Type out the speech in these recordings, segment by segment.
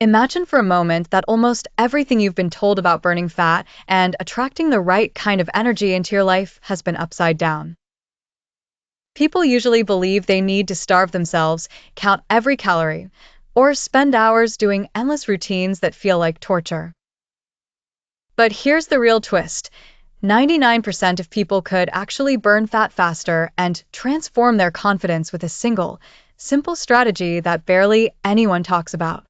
Imagine for a moment that almost everything you've been told about burning fat and attracting the right kind of energy into your life has been upside down. People usually believe they need to starve themselves, count every calorie, or spend hours doing endless routines that feel like torture. But here's the real twist. 99% of people could actually burn fat faster and transform their confidence with a single, simple strategy that barely anyone talks about.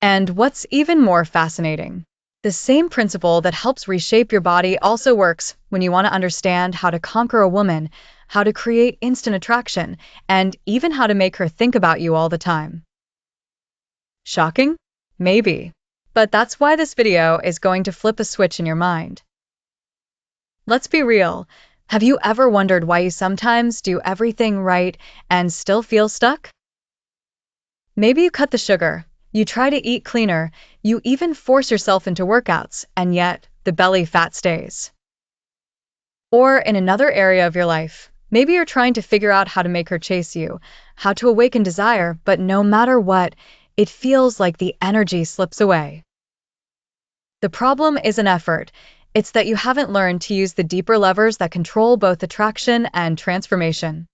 And what's even more fascinating, the same principle that helps reshape your body also works when you want to understand how to conquer a woman, how to create instant attraction, and even how to make her think about you all the time. Shocking? Maybe. But that's why this video is going to flip a switch in your mind. Let's be real. Have you ever wondered why you sometimes do everything right and still feel stuck? Maybe you cut the sugar, you try to eat cleaner, you even force yourself into workouts, and yet the belly fat stays. Or in another area of your life, maybe you're trying to figure out how to make her chase you, how to awaken desire, but no matter what, it feels like the energy slips away. The problem isn't effort, it's that you haven't learned to use the deeper levers that control both attraction and transformation.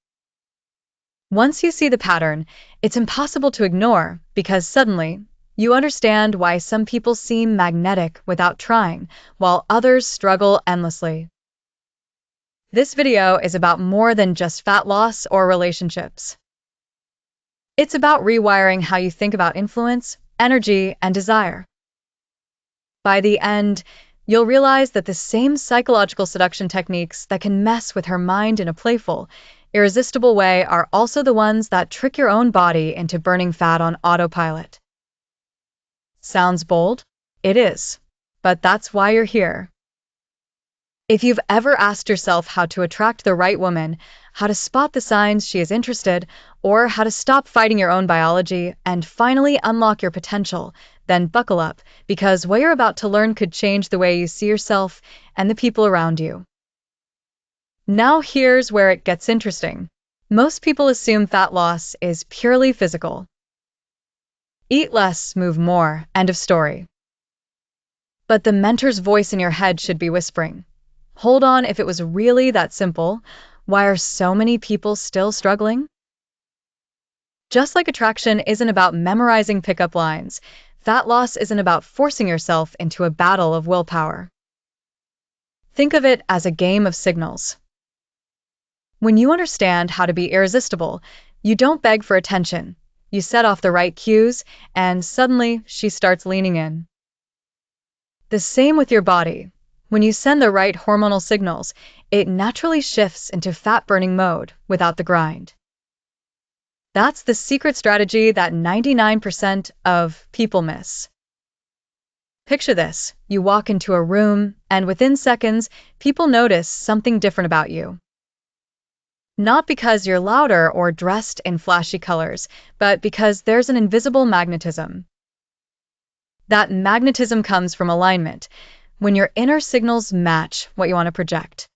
Once you see the pattern, it's impossible to ignore because suddenly, you understand why some people seem magnetic without trying, while others struggle endlessly. This video is about more than just fat loss or relationships. It's about rewiring how you think about influence, energy, and desire. By the end, you'll realize that the same psychological seduction techniques that can mess with her mind in a playful, irresistible way are also the ones that trick your own body into burning fat on autopilot. Sounds bold? It is. But that's why you're here. If you've ever asked yourself how to attract the right woman, how to spot the signs she is interested, or how to stop fighting your own biology and finally unlock your potential, then buckle up, because what you're about to learn could change the way you see yourself and the people around you. Now here's where it gets interesting. Most people assume fat loss is purely physical. Eat less, move more, end of story. But the mentor's voice in your head should be whispering, hold on, if it was really that simple, why are so many people still struggling? Just like attraction isn't about memorizing pickup lines, fat loss isn't about forcing yourself into a battle of willpower. Think of it as a game of signals. When you understand how to be irresistible, you don't beg for attention. You set off the right cues, and suddenly she starts leaning in. The same with your body. When you send the right hormonal signals, it naturally shifts into fat-burning mode without the grind. That's the secret strategy that 99% of people miss. Picture this. You walk into a room, and within seconds, people notice something different about you. Not because you're louder or dressed in flashy colors, but because there's an invisible magnetism. That magnetism comes from alignment, when your inner signals match what you want to project.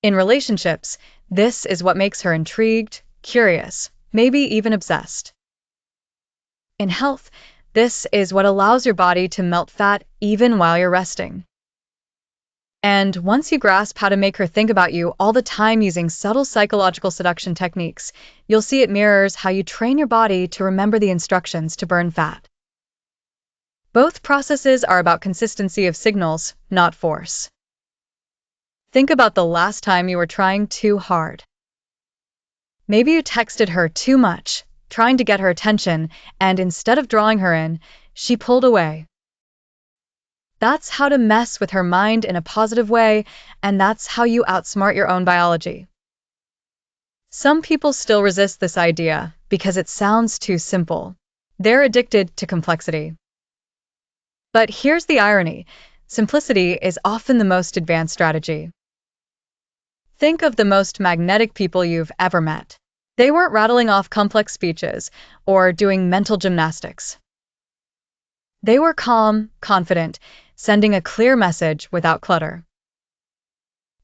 In relationships, this is what makes her intrigued, curious, maybe even obsessed. In health, this is what allows your body to melt fat even while you're resting. And once you grasp how to make her think about you all the time using subtle psychological seduction techniques, you'll see it mirrors how you train your body to remember the instructions to burn fat. Both processes are about consistency of signals, not force. Think about the last time you were trying too hard. Maybe you texted her too much, trying to get her attention, and instead of drawing her in, she pulled away. That's how to mess with her mind in a positive way, and that's how you outsmart your own biology. Some people still resist this idea because it sounds too simple. They're addicted to complexity. But here's the irony. Simplicity is often the most advanced strategy. Think of the most magnetic people you've ever met. They weren't rattling off complex speeches or doing mental gymnastics. They were calm, confident, sending a clear message without clutter.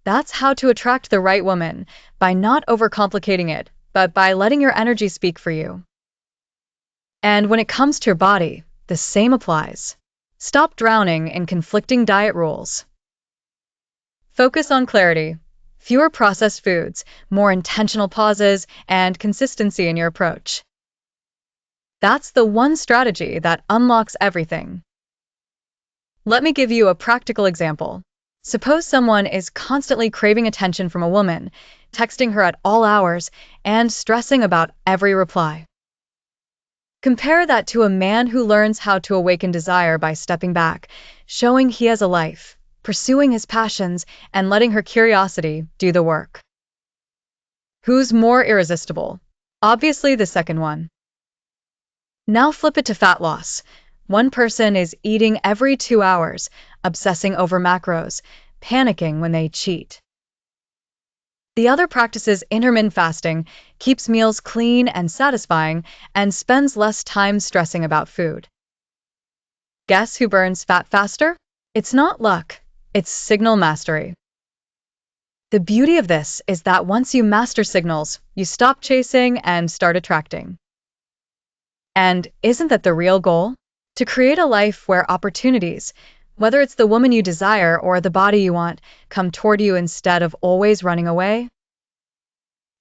That's how to attract the right woman, by not overcomplicating it, but by letting your energy speak for you. And when it comes to your body, the same applies. Stop drowning in conflicting diet rules. Focus on clarity, fewer processed foods, more intentional pauses, and consistency in your approach. That's the one strategy that unlocks everything. Let me give you a practical example. Suppose someone is constantly craving attention from a woman, texting her at all hours, and stressing about every reply. Compare that to a man who learns how to awaken desire by stepping back, showing he has a life, pursuing his passions, and letting her curiosity do the work. Who's more irresistible? Obviously the second one. Now flip it to fat loss. One person is eating every 2 hours, obsessing over macros, panicking when they cheat. The other practices intermittent fasting, keeps meals clean and satisfying, and spends less time stressing about food. Guess who burns fat faster? It's not luck, it's signal mastery. The beauty of this is that once you master signals, you stop chasing and start attracting. And isn't that the real goal? To create a life where opportunities, whether it's the woman you desire or the body you want, come toward you instead of always running away?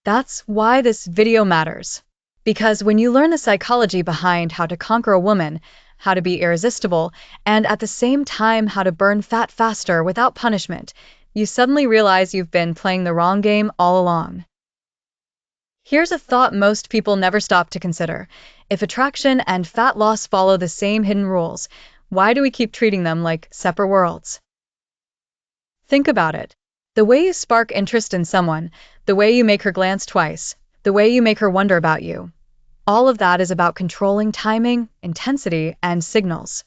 That's why this video matters. Because when you learn the psychology behind how to conquer a woman, how to be irresistible, and at the same time how to burn fat faster without punishment, you suddenly realize you've been playing the wrong game all along. Here's a thought most people never stop to consider. If attraction and fat loss follow the same hidden rules, why do we keep treating them like separate worlds? Think about it. The way you spark interest in someone, the way you make her glance twice, the way you make her wonder about you, all of that is about controlling timing, intensity, and signals.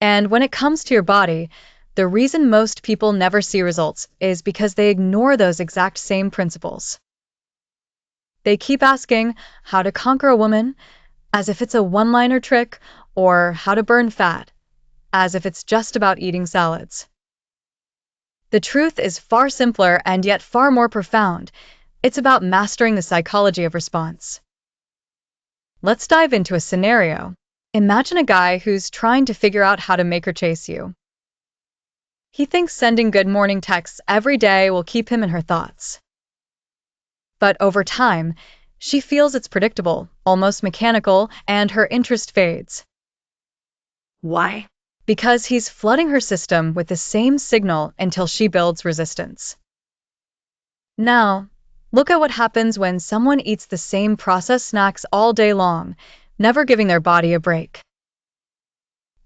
And when it comes to your body, the reason most people never see results is because they ignore those exact same principles. They keep asking how to conquer a woman, as if it's a one-liner trick, or how to burn fat, as if it's just about eating salads. The truth is far simpler and yet far more profound. It's about mastering the psychology of response. Let's dive into a scenario. Imagine a guy who's trying to figure out how to make her chase you. He thinks sending good morning texts every day will keep him in her thoughts. But over time, she feels it's predictable, almost mechanical, and her interest fades. Why? Because he's flooding her system with the same signal until she builds resistance. Now, look at what happens when someone eats the same processed snacks all day long, never giving their body a break.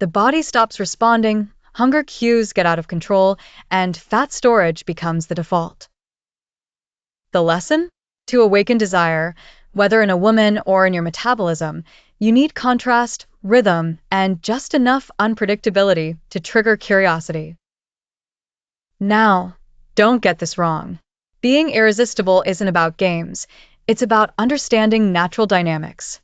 The body stops responding, hunger cues get out of control, and fat storage becomes the default. The lesson? To awaken desire, whether in a woman or in your metabolism, you need contrast, rhythm, and just enough unpredictability to trigger curiosity. Now, don't get this wrong. Being irresistible isn't about games, it's about understanding natural dynamics.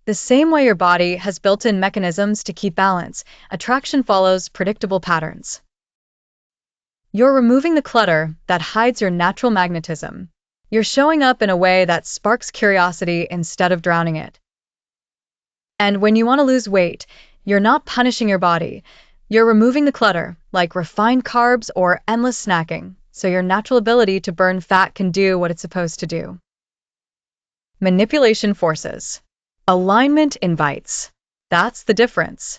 The same way your body has built-in mechanisms to keep balance, attraction follows predictable patterns. You're removing the clutter that hides your natural magnetism. You're showing up in a way that sparks curiosity instead of drowning it. And when you want to lose weight, you're not punishing your body. You're removing the clutter, like refined carbs or endless snacking, so your natural ability to burn fat can do what it's supposed to do. Manipulation forces. Alignment invites. That's the difference.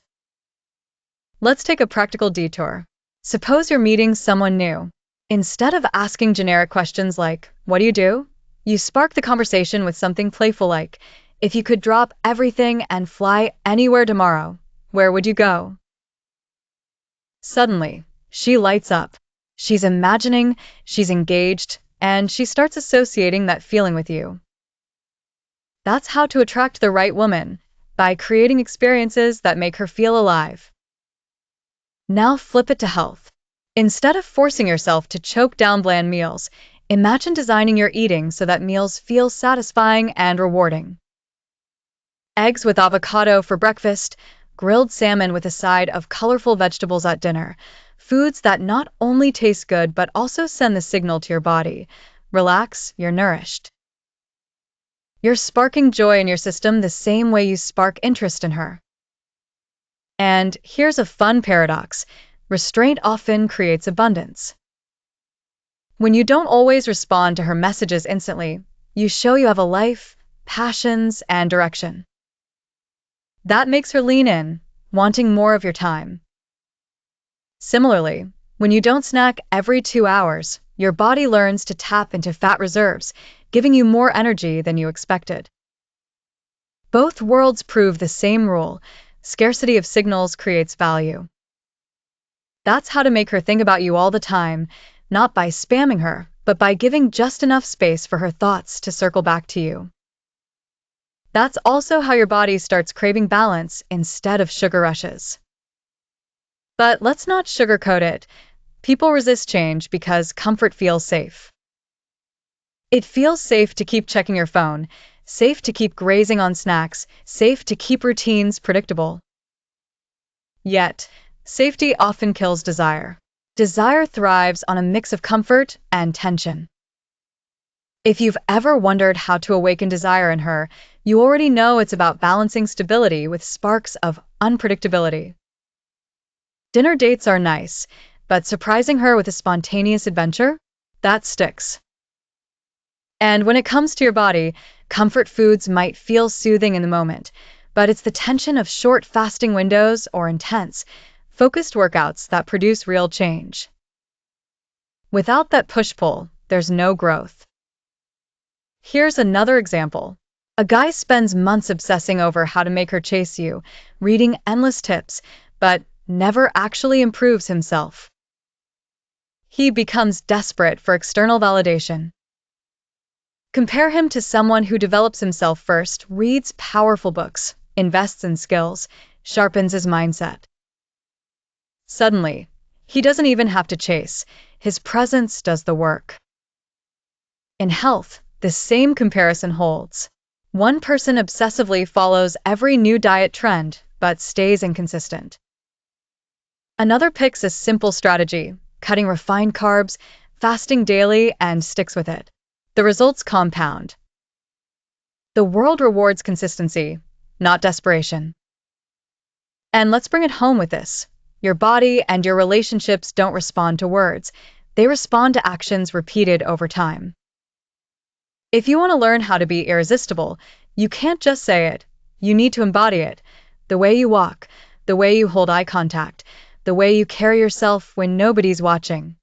Let's take a practical detour. Suppose you're meeting someone new. Instead of asking generic questions like, "What do?" you spark the conversation with something playful like, "If you could drop everything and fly anywhere tomorrow, where would you go?" Suddenly, she lights up. She's imagining, she's engaged, and she starts associating that feeling with you. That's how to attract the right woman, by creating experiences that make her feel alive. Now flip it to health. Instead of forcing yourself to choke down bland meals, imagine designing your eating so that meals feel satisfying and rewarding. Eggs with avocado for breakfast, grilled salmon with a side of colorful vegetables at dinner, foods that not only taste good but also send the signal to your body, relax, you're nourished. You're sparking joy in your system the same way you spark interest in her. And here's a fun paradox. Restraint often creates abundance. When you don't always respond to her messages instantly, you show you have a life, passions, and direction. That makes her lean in, wanting more of your time. Similarly, when you don't snack every 2 hours, your body learns to tap into fat reserves, giving you more energy than you expected. Both worlds prove the same rule: scarcity of signals creates value. That's how to make her think about you all the time, not by spamming her, but by giving just enough space for her thoughts to circle back to you. That's also how your body starts craving balance instead of sugar rushes. But let's not sugarcoat it. People resist change because comfort feels safe. It feels safe to keep checking your phone, safe to keep grazing on snacks, safe to keep routines predictable. Yet, safety often kills desire. Desire thrives on a mix of comfort and tension. If you've ever wondered how to awaken desire in her, you already know it's about balancing stability with sparks of unpredictability. Dinner dates are nice, but surprising her with a spontaneous adventure? That sticks. And when it comes to your body, comfort foods might feel soothing in the moment, but it's the tension of short fasting windows or intense, focused workouts that produce real change. Without that push-pull, there's no growth. Here's another example. A guy spends months obsessing over how to make her chase you, reading endless tips, but never actually improves himself. He becomes desperate for external validation. Compare him to someone who develops himself first, reads powerful books, invests in skills, sharpens his mindset. Suddenly, he doesn't even have to chase. His presence does the work. In health, the same comparison holds. One person obsessively follows every new diet trend, but stays inconsistent. Another picks a simple strategy, cutting refined carbs, fasting daily, and sticks with it. The results compound. The world rewards consistency, not desperation. And let's bring it home with this. Your body and your relationships don't respond to words. They respond to actions repeated over time. If you want to learn how to be irresistible, you can't just say it. You need to embody it. The way you walk, the way you hold eye contact, the way you carry yourself when nobody's watching.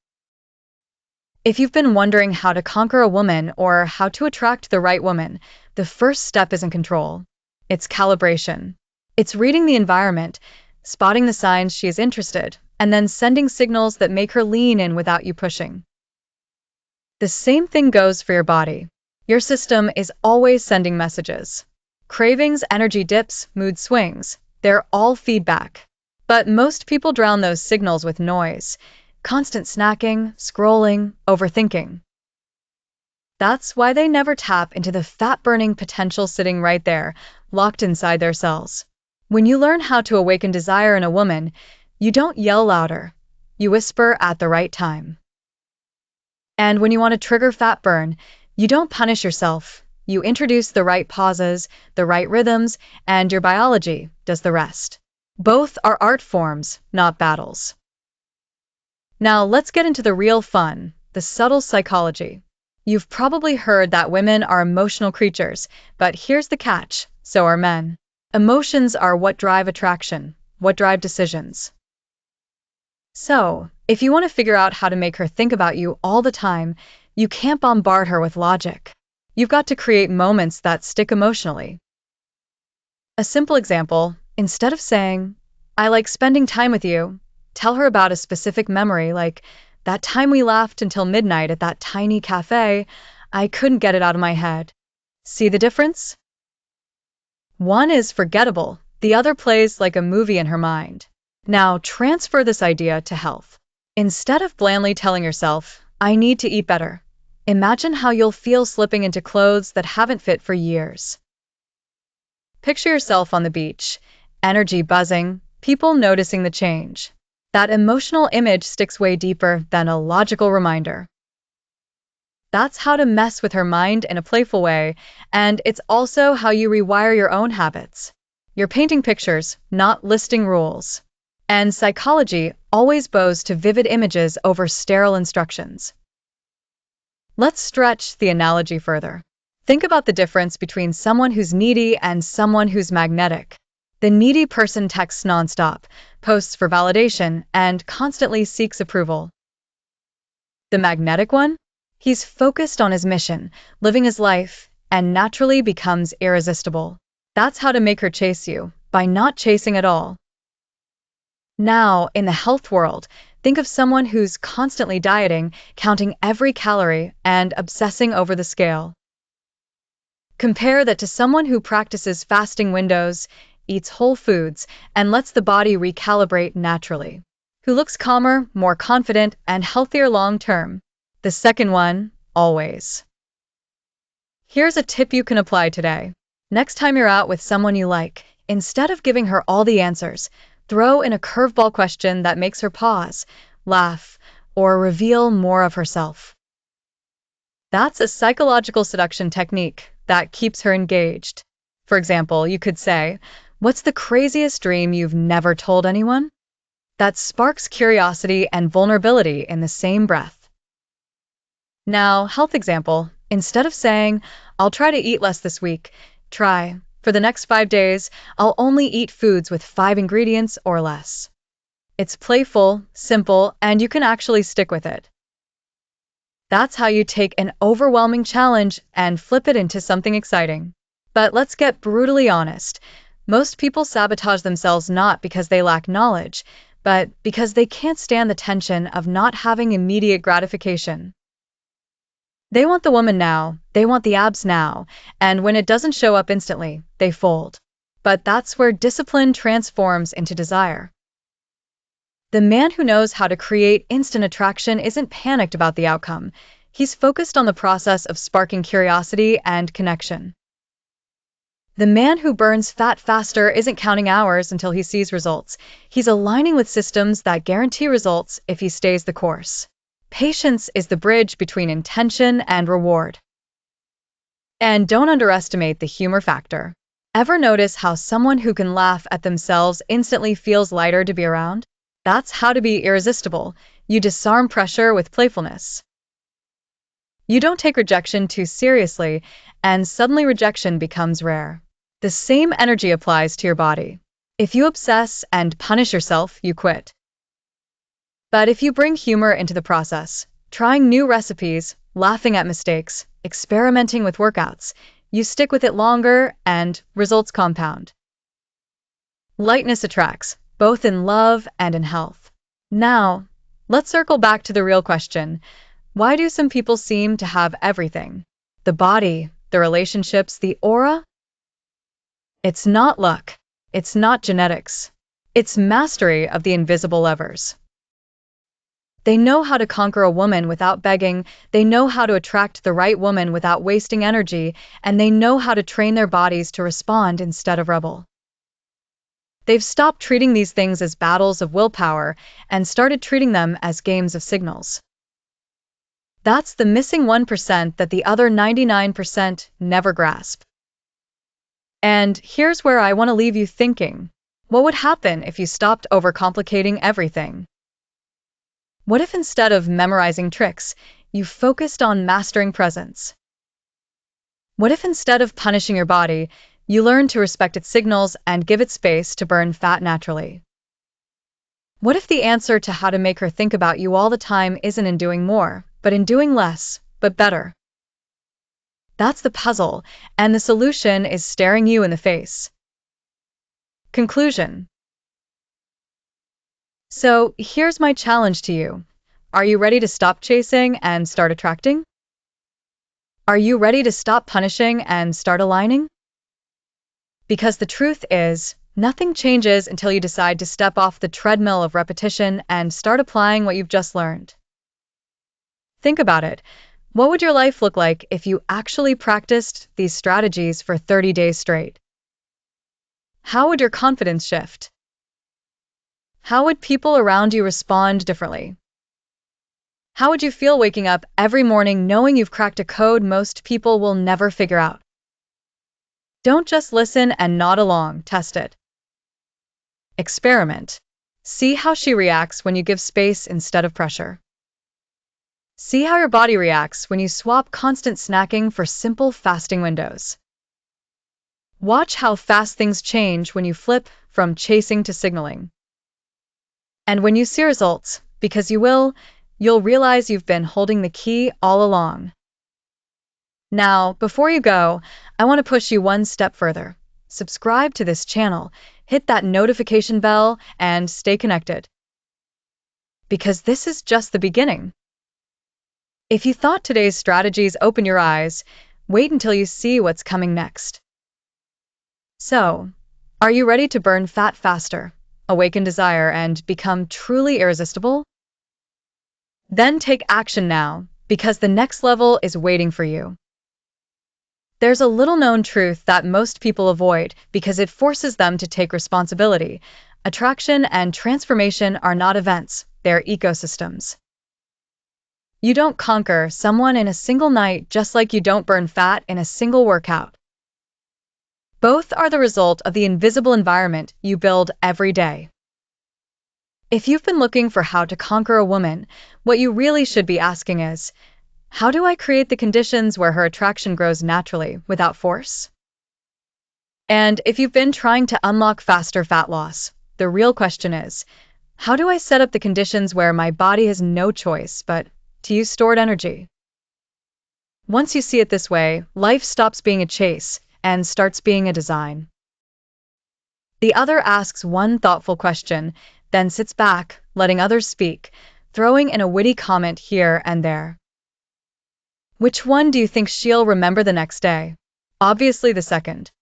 If you've been wondering how to conquer a woman or how to attract the right woman, the first step isn't control. It's calibration. It's reading the environment, spotting the signs she is interested, and then sending signals that make her lean in without you pushing. The same thing goes for your body. Your system is always sending messages. Cravings, energy dips, mood swings, they're all feedback. But most people drown those signals with noise. Constant snacking, scrolling, overthinking. That's why they never tap into the fat-burning potential sitting right there, locked inside their cells. When you learn how to awaken desire in a woman, you don't yell louder. You whisper at the right time. And when you want to trigger fat burn, you don't punish yourself. You introduce the right pauses, the right rhythms, and your biology does the rest. Both are art forms, not battles. Now let's get into the real fun, the subtle psychology. You've probably heard that women are emotional creatures, but here's the catch, so are men. Emotions are what drive attraction, what drive decisions. So, if you want to figure out how to make her think about you all the time, you can't bombard her with logic. You've got to create moments that stick emotionally. A simple example, instead of saying, "I like spending time with you," tell her about a specific memory, like, "That time we laughed until midnight at that tiny cafe, I couldn't get it out of my head." See the difference? One is forgettable, the other plays like a movie in her mind. Now transfer this idea to health. Instead of blandly telling yourself, "I need to eat better," imagine how you'll feel slipping into clothes that haven't fit for years. Picture yourself on the beach, energy buzzing, people noticing the change. That emotional image sticks way deeper than a logical reminder. That's how to mess with her mind in a playful way, and it's also how you rewire your own habits. You're painting pictures, not listing rules. And psychology always bows to vivid images over sterile instructions. Let's stretch the analogy further. Think about the difference between someone who's needy and someone who's magnetic. The needy person texts nonstop, posts for validation, and constantly seeks approval. The magnetic one? He's focused on his mission, living his life, and naturally becomes irresistible. That's how to make her chase you, by not chasing at all. Now, in the health world, think of someone who's constantly dieting, counting every calorie, and obsessing over the scale. Compare that to someone who practices fasting windows, eats whole foods, and lets the body recalibrate naturally. Who looks calmer, more confident, and healthier long term. The second one, always. Here's a tip you can apply today. Next time you're out with someone you like, instead of giving her all the answers, throw in a curveball question that makes her pause, laugh, or reveal more of herself. That's a psychological seduction technique that keeps her engaged. For example, you could say, "What's the craziest dream you've never told anyone?" That sparks curiosity and vulnerability in the same breath. Now, health example, instead of saying, "I'll try to eat less this week," try, "For the next 5 days, I'll only eat foods with 5 ingredients or less." It's playful, simple, and you can actually stick with it. That's how you take an overwhelming challenge and flip it into something exciting. But let's get brutally honest. Most people sabotage themselves not because they lack knowledge, but because they can't stand the tension of not having immediate gratification. They want the woman now, they want the abs now, and when it doesn't show up instantly, they fold. But that's where discipline transforms into desire. The man who knows how to create instant attraction isn't panicked about the outcome. He's focused on the process of sparking curiosity and connection. The man who burns fat faster isn't counting hours until he sees results. He's aligning with systems that guarantee results if he stays the course. Patience is the bridge between intention and reward. And don't underestimate the humor factor. Ever notice how someone who can laugh at themselves instantly feels lighter to be around? That's how to be irresistible. You disarm pressure with playfulness. You don't take rejection too seriously, and suddenly rejection becomes rare. The same energy applies to your body. If you obsess and punish yourself, you quit. But if you bring humor into the process, trying new recipes, laughing at mistakes, experimenting with workouts, you stick with it longer and results compound. Lightness attracts, both in love and in health. Now, let's circle back to the real question. Why do some people seem to have everything? The body, the relationships, the aura? It's not luck. It's not genetics. It's mastery of the invisible levers. They know how to conquer a woman without begging, they know how to attract the right woman without wasting energy, and they know how to train their bodies to respond instead of rebel. They've stopped treating these things as battles of willpower and started treating them as games of signals. That's the missing 1% that the other 99% never grasp. And here's where I want to leave you thinking. What would happen if you stopped overcomplicating everything? What if instead of memorizing tricks, you focused on mastering presence? What if instead of punishing your body, you learned to respect its signals and give it space to burn fat naturally? What if the answer to how to make her think about you all the time isn't in doing more, but in doing less, but better? That's the puzzle, and the solution is staring you in the face. Conclusion. So here's my challenge to you. Are you ready to stop chasing and start attracting? Are you ready to stop punishing and start aligning? Because the truth is, nothing changes until you decide to step off the treadmill of repetition and start applying what you've just learned. Think about it. What would your life look like if you actually practiced these strategies for 30 days straight? How would your confidence shift? How would people around you respond differently? How would you feel waking up every morning knowing you've cracked a code most people will never figure out? Don't just listen and nod along, test it. Experiment. See how she reacts when you give space instead of pressure. See how your body reacts when you swap constant snacking for simple fasting windows. Watch how fast things change when you flip from chasing to signaling. And when you see results, because you will, you'll realize you've been holding the key all along. Now, before you go, I want to push you one step further. Subscribe to this channel, hit that notification bell, and stay connected. Because this is just the beginning. If you thought today's strategies open your eyes, wait until you see what's coming next. So, are you ready to burn fat faster, awaken desire, and become truly irresistible? Then take action now, because the next level is waiting for you. There's a little-known truth that most people avoid because it forces them to take responsibility. Attraction and transformation are not events, they're ecosystems. You don't conquer someone in a single night just like you don't burn fat in a single workout. Both are the result of the invisible environment you build every day. If you've been looking for how to conquer a woman, what you really should be asking is, how do I create the conditions where her attraction grows naturally, without force? And if you've been trying to unlock faster fat loss, the real question is, how do I set up the conditions where my body has no choice but to use stored energy? Once you see it this way, life stops being a chase and starts being a design. The other asks one thoughtful question, then sits back, letting others speak, throwing in a witty comment here and there. Which one do you think she'll remember the next day? Obviously the second.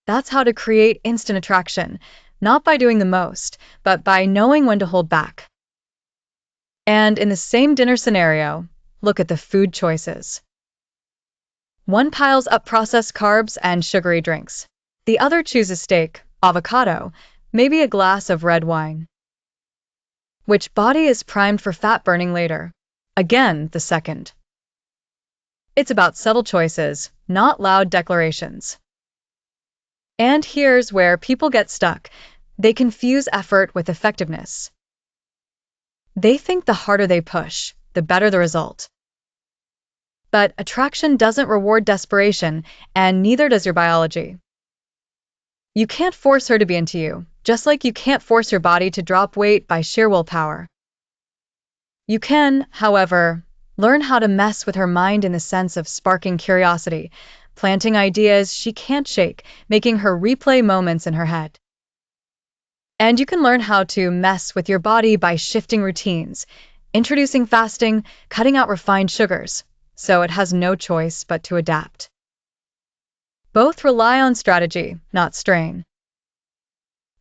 That's how to create instant attraction, not by doing the most, but by knowing when to hold back. And in the same dinner scenario, look at the food choices. One piles up processed carbs and sugary drinks. The other chooses steak, avocado, maybe a glass of red wine. Which body is primed for fat burning later? Again, the second. It's about subtle choices, not loud declarations. And here's where people get stuck. They confuse effort with effectiveness. They think the harder they push, the better the result. But attraction doesn't reward desperation, and neither does your biology. You can't force her to be into you, just like you can't force your body to drop weight by sheer willpower. You can, however, learn how to mess with her mind in the sense of sparking curiosity, planting ideas she can't shake, making her replay moments in her head. And you can learn how to mess with your body by shifting routines, introducing fasting, cutting out refined sugars, so it has no choice but to adapt. Both rely on strategy, not strain.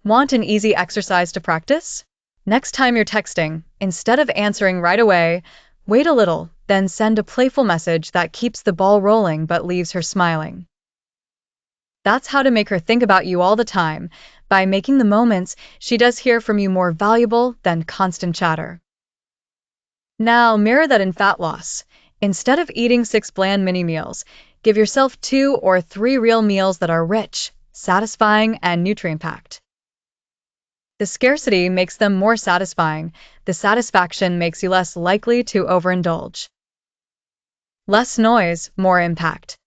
Want an easy exercise to practice? Next time you're texting, instead of answering right away, wait a little, then send a playful message that keeps the ball rolling but leaves her smiling. That's how to make her think about you all the time, by making the moments she does hear from you more valuable than constant chatter. Now mirror that in fat loss. Instead of eating 6 bland mini meals, give yourself 2 or 3 real meals that are rich, satisfying, and nutrient-packed. The scarcity makes them more satisfying. The satisfaction makes you less likely to overindulge. Less noise, more impact.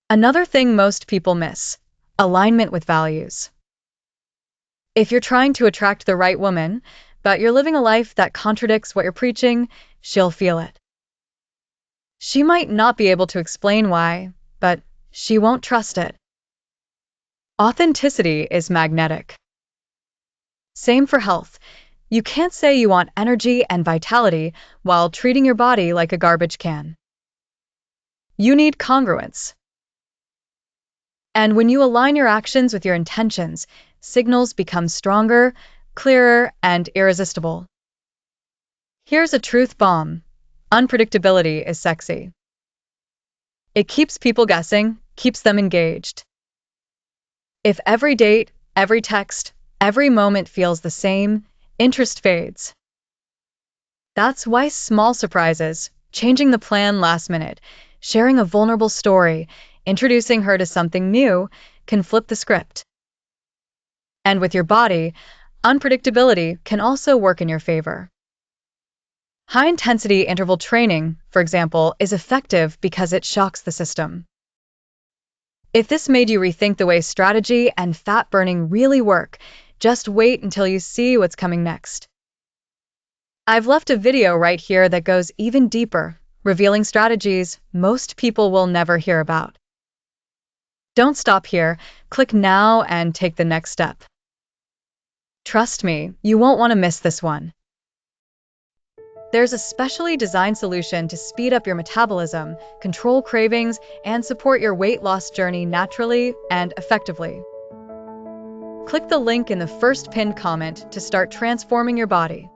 Another thing most people miss: alignment with values. If you're trying to attract the right woman, but you're living a life that contradicts what you're preaching, she'll feel it. She might not be able to explain why, but she won't trust it. Authenticity is magnetic. Same for health. You can't say you want energy and vitality while treating your body like a garbage can. You need congruence. And when you align your actions with your intentions, signals become stronger, clearer, and irresistible. Here's a truth bomb. Unpredictability is sexy. It keeps people guessing, keeps them engaged. If every date, every text, every moment feels the same, interest fades. That's why small surprises, changing the plan last minute, sharing a vulnerable story, introducing her to something new, can flip the script. And with your body, unpredictability can also work in your favor. High-intensity interval training, for example, is effective because it shocks the system. If this made you rethink the way strategy and fat burning really work, just wait until you see what's coming next. I've left a video right here that goes even deeper, revealing strategies most people will never hear about. Don't stop here, click now and take the next step. Trust me, you won't want to miss this one. There's a specially designed solution to speed up your metabolism, control cravings, and support your weight loss journey naturally and effectively. Click the link in the first pinned comment to start transforming your body.